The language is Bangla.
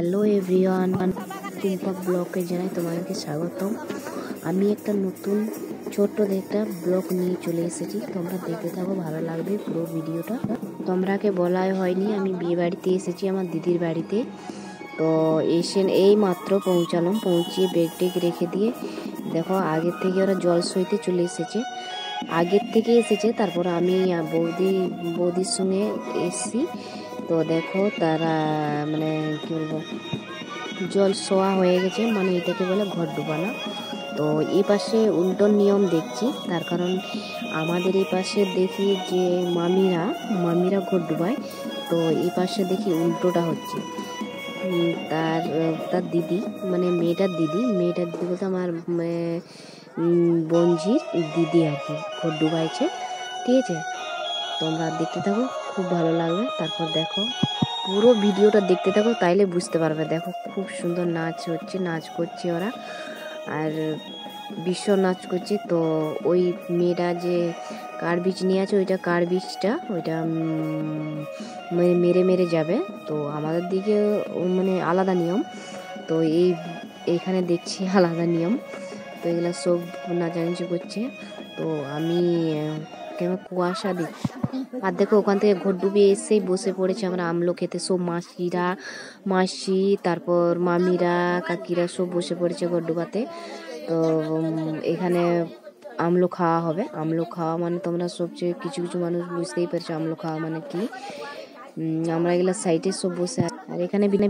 হ্যালো এভরিওয়ান, টুম্পা ব্লগে জানাই তোমাদেরকে স্বাগতম। আমি একটা নতুন ছোট্ট একটা ব্লগ নিয়ে চলে এসেছি। তোমরা দেখতে থাকো, ভালো লাগবে পুরো ভিডিওটা। তোমরাকে বলাই হয়নি, আমি বিয়ে বাড়িতে এসেছি, আমার দিদির বাড়িতে। তো এসে এই মাত্র পৌঁছিয়ে ব্যাগ টেগ রেখে দিয়ে দেখো আগের থেকে ওরা জল সইতে চলে এসেছে। আগের থেকে এসেছে, তারপর আমি বৌদির সঙ্গে এসেছি। তো দেখো তারা মানে কি বলবো, জল শোয়া হয়ে গেছে, মানে এটাকে বলে ঘর ডুবানো। তো এই পাশে উল্টো নিয়ম দেখছি, তার কারণ আমাদের এই পাশে দেখি যে মামিরা ঘর ডুবায়, তো এই পাশে দেখি উল্টোটা হচ্ছে। তার দিদি, মানে মেয়েটার দিদি বলতে আমার বোনঝির দিদি আর কি ঘর ডুবাইছে। ঠিক আছে, তোমরা দেখতে থাকো, খুব ভালো লাগবে। তারপর দেখো পুরো ভিডিওটা দেখতে থাকো, তাইলে বুঝতে পারবে। দেখো খুব সুন্দর নাচ করছে ওরা, আর বিশ্ব নাচ করছে। তো ওই মেয়েটা যে কার বীজ নিয়ে আছে, ওইটা কার বীজটা ওইটা মেরে যাবে। তো আমাদের দিকে মানে আলাদা নিয়ম, তো এইখানে দেখছি আলাদা নিয়ম। তো এগুলো সব নাচানাচি করছে। তো আমি কেন কুয়াশা দিচ্ছি, আর দেখো ওখান থেকে ঘর ডুবে এসেই বসে পড়েছে আমরা আমলো খেতে। সব মাসি, তারপর মামিরা, কাকিরা সব বসে পড়েছে ঘর ডুবাতে। তো এখানে আমলো খাওয়া হবে। আমলো খাওয়া মানে তোমরা সবচেয়ে কিছু মানুষ বুঝতেই পারছো আমলো খাওয়া মানে কি। আমরা এগুলা সাইডে সব বসে, আর এখানে বিনা